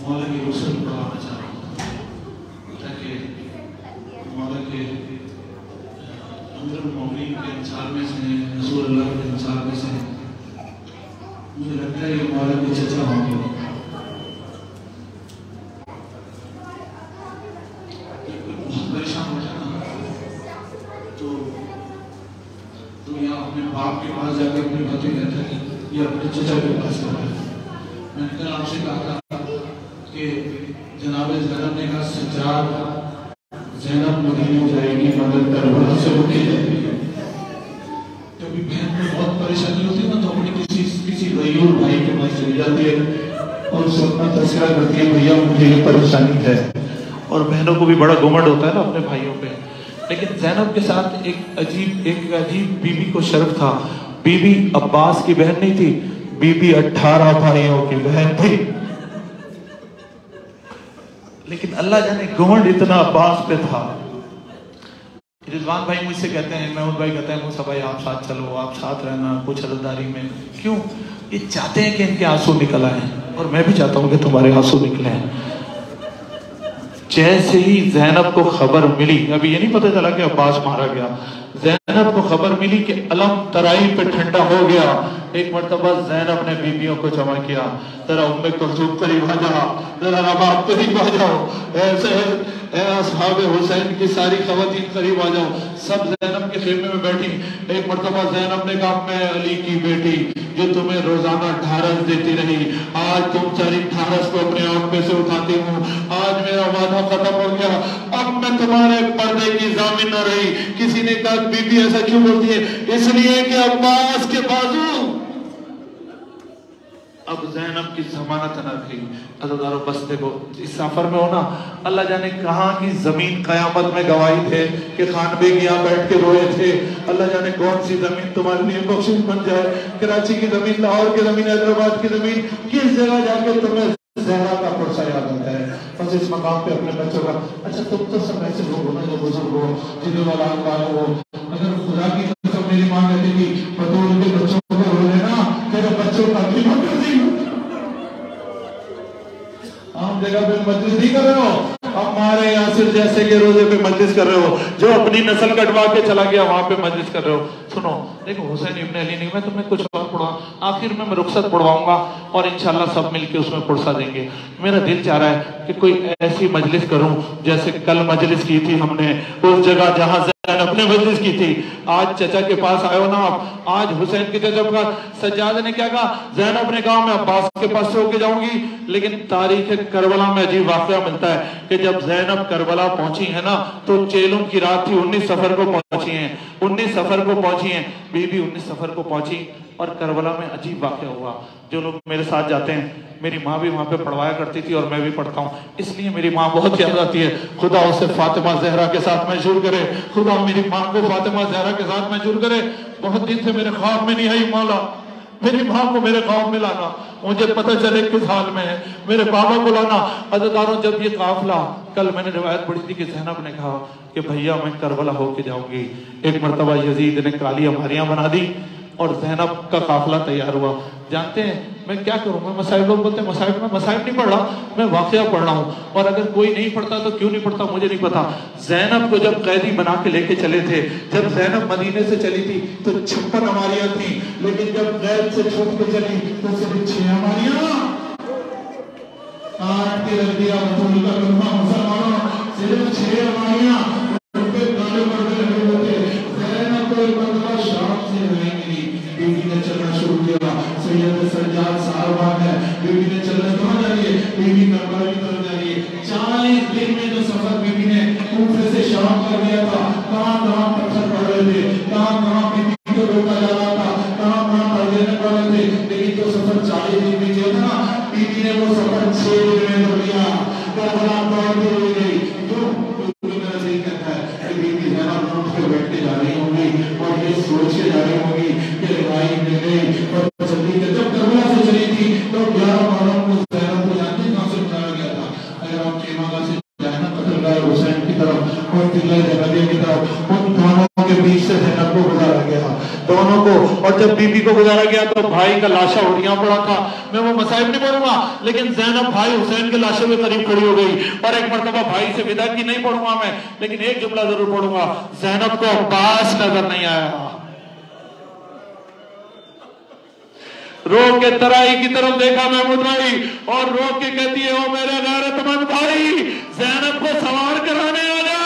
मौला की रुखसत पढ़ाना चाह रहा हूँ ताकि मौला के अमीरुल मोमिनीन के इंसार में से रसूल अल्लाह के इंसार में से मुझे लगता है ये मौला के चचा होंगे। बहुत परेशान हो जाना तो यहाँ अपने बाप के पास जाकर अपनी बातें कहता है ये अपने चचा के पास जाता है। मैंने कल आपसे कहा था कि जनाब ज़ैनब ने कहा सज्जाद ज़ैनब मदीने जाएगी मगर करबला से उठी जाएगी। कभी बहन में बहुत परेशानी होती है ना तो अपने किसी गयूर भाई के पास चली जाती है और उससे अपना तस्करा करती है भैया मुझे ये परेशानी है। और बहनों को भी बड़ा घुमंड होता है ना अपने भाइयों पे। लेकिन ज़ैनब के साथ एक अजीब बीबी को शर्फ था। बीबी अब्बास की बहन नहीं थी, बीबी 18 भाइयों की बहन थी। लेकिन अल्लाह जाने घुमंड इतना अब्बास पे था। रिजवान भाई मुझसे कहते हैं, महमूद भाई कहते हैं मूसा भाई आप साथ चलो, आप साथ रहना कुछ अज़दारी में। क्यों? ये चाहते हैं कि इनके आंसू निकल आए और मैं भी चाहता हूं कि तुम्हारे आंसू निकले हैं। जैसे ही ज़ैनब को खबर मिली, अभी ये नहीं पता चला कि अब्बास मारा गया, ज़ैनब को खबर मिली कि अलम तराई पे ठंडा हो गया। एक मरतबा ज़ैनब ने बीबियों को जमा किया, जरा उम्मे कुलसूम करीब आ जाओ, जरा रबाब करीब आ जाओ, ऐसे असहाबे हुसैन की सारी खवातीन करीब आ जाओ। सब ज़ैनब के खेमे में बैठी। एक मरतबा ज़ैनब ने कहा मैं अली की बेटी जो तुम्हें रोजाना ढारस देती रही, आज तुम सारी ढारस को अपने आप में से उठाती हूँ। आज मेरा वादा खत्म हो गया, अब मैं तुम्हारे पर्दे की जामिन न रही। किसी ने कहा बीबी ऐसा क्यों बोलती है? इसलिए कि अब्बास के बाजू अब ज़ैनब की जमानत न रही। अज़ादारों बस देखो इस सफर में हो ना, अल्लाह जाने कहाँ की जमीन कयामत में गवाही थे कि खान बेग यहाँ बैठ के रोए थे। अल्लाह जाने कौन सी जमीन तुम्हारे लिए बख्शिश बन जाए। कराची की जमीन, लाहौर की जमीन, हैदराबाद की जमीन, किस जगह जाके तुम्हें ज़हरा का पुरसा याद आता है। बस इस मकाम पे अपने बच्चों का, अच्छा तुम तो सब ऐसे लोग हो ना जो बुजुर्ग हो, जिन्हें वाला हो, अगर खुदा की कसम मेरी माँ कहती थी बतौर के बच्चों को रो लेना तेरे बच्चों का भी मत कर दी। आम जगह पे मजलिस नहीं कर रहे हो, हमारे यासिर जैसे के रोजे पे मजलिस कर रहे हो, जो अपनी नस्ल कटवा के चला गया वहां पे मजलिस कर रहे हो। सुनो देखो हुसैन इब्न अली नहीं, मैं तुम्हें कुछ और पढ़ा, आखिर में मैं रुखसत पढ़वाऊंगा और इंशाल्लाह सब मिलके उसमें पुरसा देंगे। मेरा दिल चाह रहा है कि कोई ऐसी मजलिस करूं जैसे कल मजलिस की थी हमने उस जगह जहां अपने मजलिस की थी। आज चचा के पास आए हो ना आप, आज हुसैन के चचा के पास। सज्जाद ने क्या कहा? ज़ैनब ने कहा मैं अब्बास के पास से होके जाऊंगी। लेकिन तारीख करबला में अजीब वाकया मिलता है कि जब ज़ैनब करबला पहुंची है ना तो चेलों की रात थी, 19 सफर को पहुंची हैं, 19 सफर को पहुंची हैं, बीबी 19 सफर को पहुंची। और करबला में अजीब वाकया हुआ। जो लोग मेरे साथ जाते हैं, मेरी माँ भी वहाँ पे पढ़वाया करती थी और मैं भी पढ़ता हूँ, इसलिए मेरी माँ बहुत याद आती है। खुदा उसे फातिमा ज़हरा के साथ मंजूर करे, खुदा मेरी माँ को फातिमा ज़हरा के साथ मंजूर करे। बहुत दिन से मेरे ख्वाब में नहीं आई मौला, मेरी माँ को मेरे ख्वाब में लाना, मुझे पता चले किस हाल में है, मेरे बाबा को लाना। अज़दारों जब ये काफिला, कल मैंने रिवायत पढ़ी थी कि ज़ैनब ने कहा कि भैया मैं करबला होके जाऊंगी। एक मरतबा यजीद ने काली अमारियां बना दी और ज़ैनब का काफिला तैयार हुआ। जानते हैं मैं क्या करूं? मैं मसाइब, लोग बोलते हैं मसाइब, में मसाइब नहीं पढ़ रहा, मैं वाकया पढ़ रहा हूं। और अगर कोई नहीं पढ़ता तो क्यों नहीं पढ़ता मुझे नहीं पता। ज़ैनब को जब कैदी बना के लेके चले थे, जब ज़ैनब मदीने से चली थी तो 56 अमारियां थी, लेकिन जब कैद से छूट के चली तो सिर्फ 6 अमारियां काट के रख दिया। मुसलमानों सिर्फ 6 अमारियां उनके काले पर्दे लगे हुए थे। ज़ैनब को एक मरतबा शाम से नहीं मिली, बीवी ने चलना शुरू किया। सैयद सज्जाद साहबा है, बीवी ने चलना कहाँ जा रही है? बीवी करबला की तरफ जा रही है। 40 दिन में जो सफर बीवी ने कूफे से शाम कर दिया था, कहाँ पत्थर पड़ रहे थे, कहाँ बीवी को रोका जा रहा था, कहाँ पर्दे न पड़ रहे थे। लेकिन जो सफर 40 दिन में किया था, बीवी ने वो सफर 6 दिन में कर लिया। करबला दौड़ती हुई गई। क्यों? क्योंकि मेरा दिल कहता है कि बीवी ज़ैनब ऊँट पे बैठ के जा रही होंगी और ये सोच के जा रही होंगी कि रिवाई मिल गई। और जल्दी जब करबला से चली थी तो 11 मुहर्रम को ज़ैनब को जानते कहाँ से उठाया गया था? अगर आप केमागा से जाए ना कत्लगाह हुसैन की तरफ और किला जबलिया की तरफ, उन दोनों के बीच से ज़ैनब को गुजारा गया। दोनों को। और जब बीबी को गुजारा गया तो भाई का लाशा उड़िया पड़ा था। मैं वो मसाइब नहीं पढ़ूंगा, लेकिन ज़ैनब भाई हुसैन के लाशे में करीब खड़ी हो गई और एक मरतबा भाई से विदा की। नहीं पढ़ूंगा मैं, लेकिन एक जुमला जरूर पढ़ूंगा, ज़ैनब को अब्बास नजर नहीं आया। रो के तराई की तरफ देखा महमूद भाई और रो के कहती है, ओ मेरे गैरतमंद भाई, ज़ैनब को सवार कराने आया।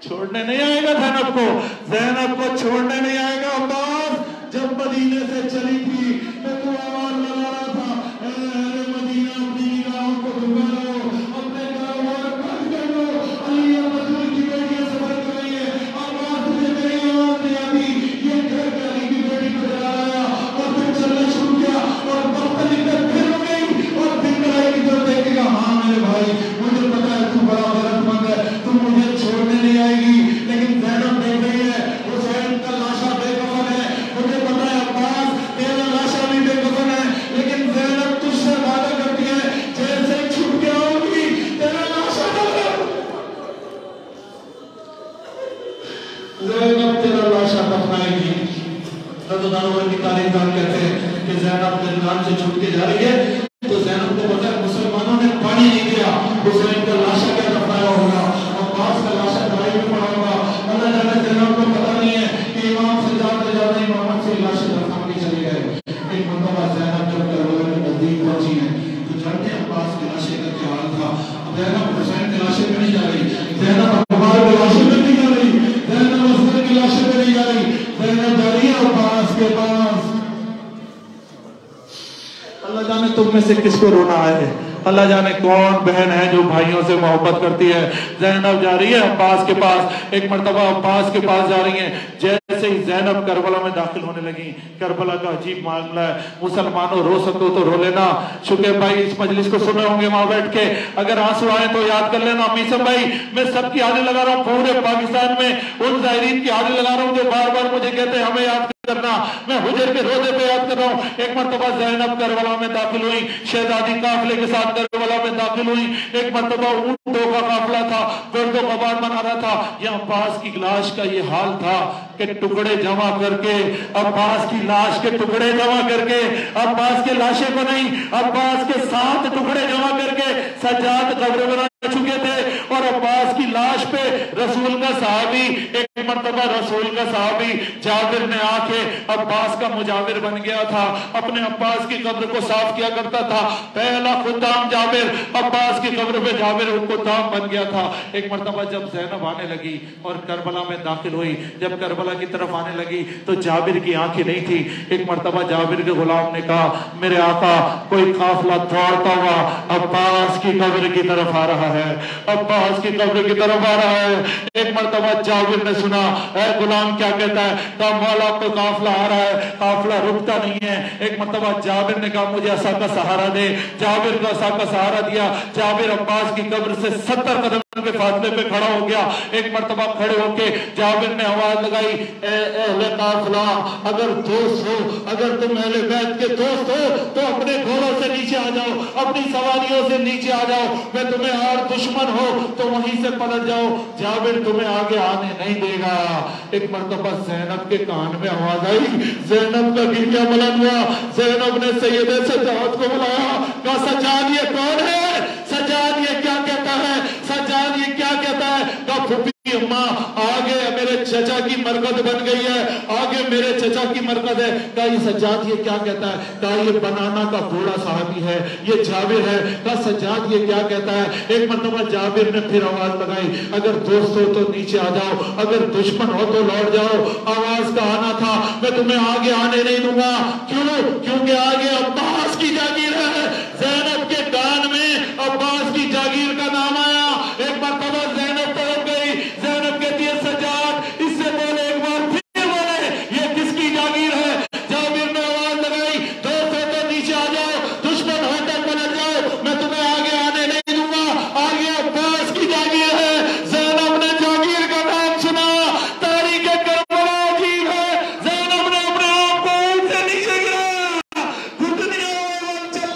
छोड़ने नहीं आएगा ज़ैनब को, ज़ैनब को छोड़ने नहीं आएगा। अब्बास जब मदीने से चली थी मैं तो आवाज लगा रहा था, अरे मदीना अपनी निगाहों को झुका लो, अपने कारोबार बंद कर लो। अली रसूल की बेटियां सफर कर रही है, अब्बास तुझे मेरी आवाज नहीं आती। ये घर के अली की बेटी को जलाया और फिर चलना शुरू किया और बर्तन लेकर फिर हो गई और फिर कलाई की तरफ देखेगा। हाँ मेरे भाई, मुझे पता है तू बड़ा गैरतमंद है, तू मुझे छोड़ने नहीं आएगी, लेकिन ज़ैनब देख रही है हुसैन का लाशा बेकफन है। मुझे पता है अब्बास तेरा लाशा भी बेकफन है, लेकिन ज़ैनब तुझसे वादा करती है जैसे छूट के आओगी तेरा लाशा ज़ैनब तेरा लाशा दफनाएगी। रज़ियल्लाहु की तारीफ कहते हैं कि ज़ैनब दिलदार से छूट के जा रही है तो ज़ैनब को पता है मुसलमानों ने पानी नहीं दिया, हुसैन का लाशा क्या दफनाया होगा, अब्बास का लाशा दवाई में पड़ा होगा। अल्लाह जाने ज़ैनब को पता नहीं है कि इमाम से ज्यादा इमाम से लाशें दफना के चले गए। एक मरतबा ज़ैनब जब करबला के नजदीक पहुंची है तो जानते हैं अब्बास की लाशें का क्या हाल था। ज़ैनब हुसैन की लाशें पे नहीं जा रही, ज़ैनब अब्बास की लाशें पे नहीं जा रही, ज़ैनब हुसैन की लाशें पे नहीं जा रही, ज़ैनब जा रही है अब्बास के पास। अल्लाह जाने तुम में से किसको रोना है, अल्लाह जाने कौन बहन है जो भाइयों से मोहब्बत करती है। ज़ैनब जा रही है अब्बास के पास, एक मरतबा अब्बास के पास जा रही है। जैसे ही ज़ैनब करबला में दाखिल होने लगी, करबला का अजीब मामला है, मुसलमानों रो सको तो रो लेना। शुक्र भाई इस मजलिस को सुने होंगे वहां बैठ के, अगर आंसू आए तो याद कर लेना। मीसम भाई मैं सबकी हाजिर लगा रहा हूँ, पूरे पाकिस्तान में उन ज़ायरीन की हाजिर लगा रहा हूँ जो बार बार मुझे कहते हैं हमें याद करना। मैं हुजर के रोजे पे याद कर रहा हूँ। एक मरतबा ज़ैनब करबला में दाखिल हुई, शहजादी काफिले के साथ करबला में दाखिल हुई। एक मरतबा ऊंटों का काफिला था, गर्दो कबार बना रहा था। यह अब्बास की लाश का ये हाल था कि टुकड़े जमा करके, अब्बास की लाश के टुकड़े जमा करके, अब्बास के लाशे को नहीं, अब्बास के 7 टुकड़े जमा करके सज्जाद कब्र बना चुके थे। और अब्बास की लाश पे रसूल का सहाबी, एक मरतबा रसूल का सहाबी जाबिर ने आके अब्बास का मुजाविर बन गया था, अपने अब्बास की कब्र को साफ किया करता था। पहला खुदाम जाबिर, अब्बास की कब्र पे जाबिर खुदाम बन गया था। एक मरतबा जब ज़ैनब आने लगी और करबला में दाखिल हुई, जब करबला की तरफ आने लगी तो जाबिर की आंखें नहीं थी। एक मरतबा जाबिर के गुलाम ने कहा, मेरे आका कोई काफिला दौड़ता हुआ अब्बास की कब्र की तरफ आ रहा है, अब्बास की कब्र की तरफ आ रहा है। एक मरतबा जाबिर ने सुना, ऐ गुलाम क्या कहता है, कहा मौला को काफिला आ रहा है, काफिला रुकता नहीं है। एक मरतबा जाबिर ने कहा मुझे असा का सहारा दे, जाबिर को असा का सहारा दिया। जाबिर अब्बास की कब्र से 70 कदम के फासले पे खड़ा हो गया। एक मरतबा खड़े होके जाबिर ने आवाज लगाई, अहले काफिला, अगर दोस्त हो, अगर तुम अहले बैत के दोस्त हो तो अपने घोड़ों से नीचे आ जाओ, अपनी सवारियों से नीचे आ जाओ। मैं तुम्हें और दुश्मन हो तो वहीं से पलट जाओ, जाबिर तुम्हें आगे आने नहीं देगा। एक मरतबा ज़ैनब के कान में आवाज आई, ज़ैनब का गिरिया बुलंद हुआ। ज़ैनब ने सैयदे सज्जाद को बुलाया, कहा सज्जाद ये कौन है, सज्जाद ये क्या कहता है, सज्जाद ये क्या कहता है। कहा फूफी अम्मा आगे मेरे चचा की मरकज बन गई है, आगे मेरे चचा की मरकज है। कहा ये सज्जाद ये क्या कहता है, कहा ये बनाना का बूढ़ा साहबी है, ये जाबिर है। कहा सज्जाद ये क्या कहता है। एक मरतबा जाबिर ने फिर आवाज लगाई, अगर दोस्त हो तो नीचे आ जाओ, अगर दुश्मन हो तो लौट जाओ। आवाज का आना था, मैं तुम्हें आगे आने नहीं दूंगा। क्यों, क्योंकि आगे अब्बास की जागीर है। ज़ैनब के कान में अब्बास की जागीर का नाम आया। एक मरतबा ज़ैनब तरफ गई, ज़ैनब कहती है सज्जाद इससे बोले, एक बार फिर बोले ये किसकी जागीर है। जाबिर ने आवाज लगाई, दोस्त हो तो नीचे आ जाओ, दुश्मन हो तो पलट जाओ, मैं तुम्हें आगे आने नहीं दूंगा। आगे अब्बास की जागीर है। ज़ैनब ने जागीर का नाम सुना, तारीख करबला अजीब है। ज़ैनब ने अपने आप को ऊंट से नीचे गिराया, घुटने चला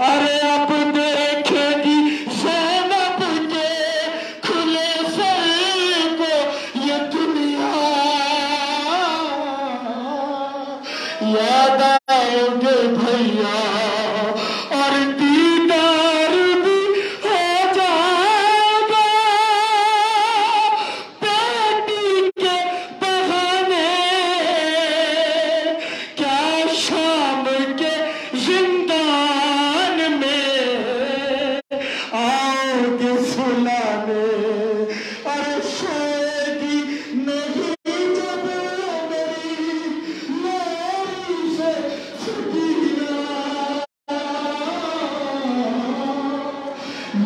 अरे अब देखेगी ज़ैनब के खुले सर को ये दुनिया, याद आओगे भैया और दीदार भी हो जाएगा, बेटी के बहाने क्या शाम के जिंदान में आओगे सुलाने। अरे शादी नहीं जब मेरी मेरी से छुटिया,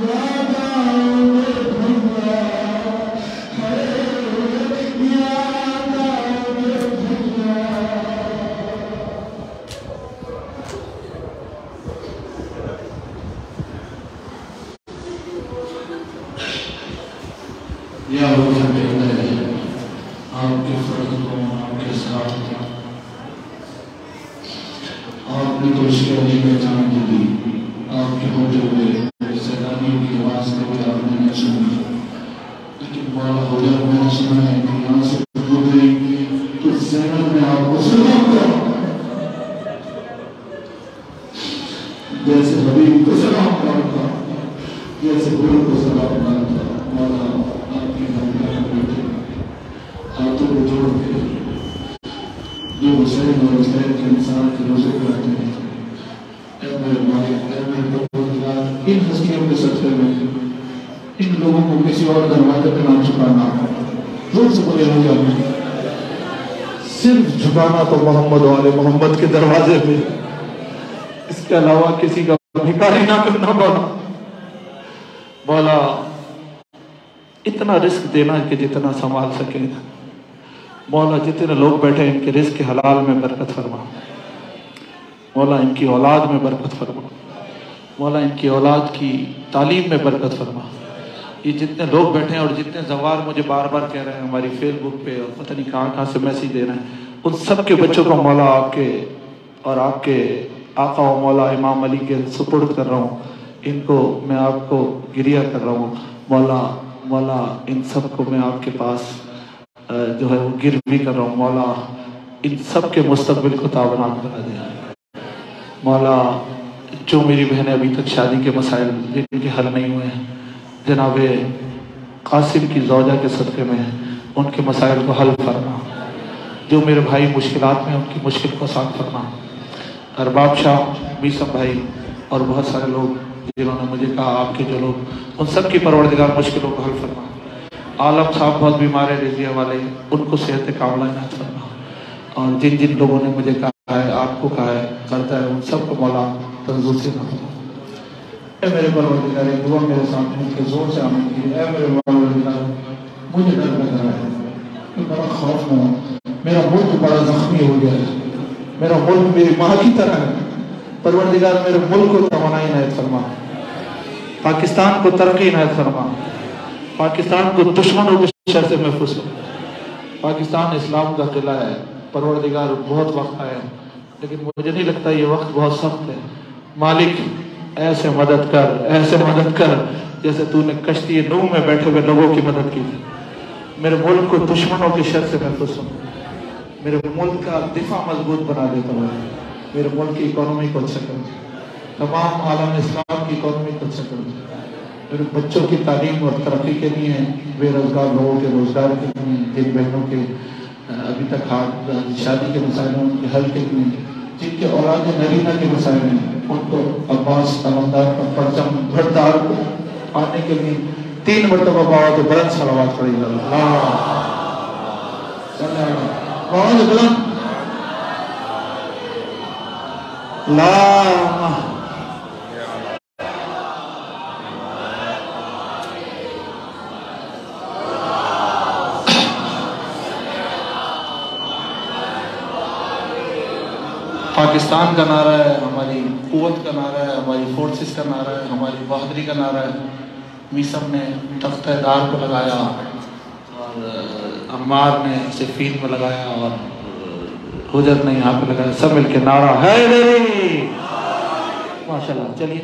याद आओगे भैया, याद आओगे भैया। या वो बेहतर है आपके फर्ज को आपके साथ था, आपने तो उसके अली पहचान दी, आपके होते हुए सैलानियों की आवाज कभी आपने नहीं सुनी, लेकिन मौला हुजर मैंने सुना है कि यहाँ से गुजरी तो ज़ैनब ने आपको सलाम किया, जैसे हबीब को सलाम करा था, जैसे गुरु को सलाम करा था। मौला आपकी धमकियाँ बेटे हाथों को जोड़ के जो हुसैन और हुसैन के इंसान के रोज़े करते हैं, ऐ मेरे मालिक, ऐ मेरे परवरदिगार, इन हस्तियों के सदक़े में इन लोगों को किसी और दरवाजे पे ना झुकाना, जोर से बोले हो जाए, सिर्फ झुकाना तो मोहम्मद वाले मोहम्मद के दरवाजे पे, इसके अलावा किसी का भिखारी ना करना पड़ा। मौला इतना रिस्क देना कि जितना संभाल सके। मौला जितने लोग बैठे हैं इनके रिस्क के हलाल में बरकत फरमा। मौला इनकी औलाद में बरकत फरमा। मौला इनकी औलाद की तालीम में बरकत फरमा। ये जितने लोग बैठे हैं और जितने जवार मुझे बार बार कह रहे हैं हमारी फेसबुक पे और पता नहीं कहाँ कहाँ से मैसेज दे रहे हैं, उन सब के बच्चों को मौला आपके और आपके आका व मौला इमाम अली के सुपुर्द कर रहा हूँ। इनको मैं आपको गिरिया कर रहा हूँ। मौला मौला इन सब को मैं आपके पास जो है वो गिरवी कर रहा हूँ। मौला इन सब के मुस्तकबिल को ताबनाक बना दिया। मौला जो मेरी बहनें अभी तक शादी के मसाइल जिनके हल नहीं हुए हैं, जनाबे कासिम की ज़ौजा के सदक़े में उनके मसाइल को हल फरमा। जो मेरे भाई मुश्किलात में उनकी मुश्किल को आसान फरमा। अरबाब शाह, मीसम भाई और बहुत सारे लोग जिन्होंने मुझे कहा आपके जो लोग, उन सब की परवरदिगार मुश्किलों को हल फरमा। आलम साहब बहुत बीमार है, रिजिया वाले, उनको सेहत कामला इनायत फरमा। और जिन जिन लोगों ने मुझे कहा है, आपको कहा है, करता है, उन सबको मौला तंदुरुस्ती ना फरमा। ऐ मेरे परवरदिगार, दुआ मेरे सामने के जोर से आने की। ऐ मेरे परवरदिगार, मुझे डर लग रहा है, बड़ा खौफ है, मेरा मुल्क बड़ा जख्मी हो गया है, मेरा मुल्क मेरी माँ की तरह है। परवरदिगार मेरे मुल्क को तवानाई इनायत फरमा, पाकिस्तान को तरक्की इनायत फरमा, पाकिस्तान को दुश्मनों के शर से महफूज हो। पाकिस्तान इस्लाम का किला है। परवरदिगार बहुत वक्त आया, लेकिन मुझे नहीं लगता ये वक्त बहुत सख्त है। मालिक ऐसे मदद कर जैसे तूने कश्ती नूह में बैठे हुए लोगों की मदद की थी। मेरे मुल्क को दुश्मनों के शर से महफूज हो। मेरे मुल्क का दिफा मजबूत बना देता हूँ। मेरे मुल्क की इकोनॉमी को अच्छा कर, तमाम आलम इस्लाम की इकोनॉमी को अच्छा कर। मेरे बच्चों की तालीम और तरक्की के लिए, बेरोजगार लोगों के रोजगार के लिए, जिन बहनों के अभी तक शादी के मसाइल हैं उनके हल के लिए, जिनके औलाद नरीना के मसाइल हैं उनको अब्बास अलमदार का परचम भरदार पाने के लिए 3 मरतबा बाबा तो बुलंद सलावत पड़ेगा। पाकिस्तान का नारा है, हमारी कुव्वत का नारा है, हमारी फोर्सेस का नारा है, हमारी बहादुरी का नारा है। मीसम ने तख्तेदार को लगाया और अम्मार ने सिफीन में लगाया और हुजर ने यहाँ पे लगाया। सब मिलके नारा हैदरी माशाल्लाह। चलिए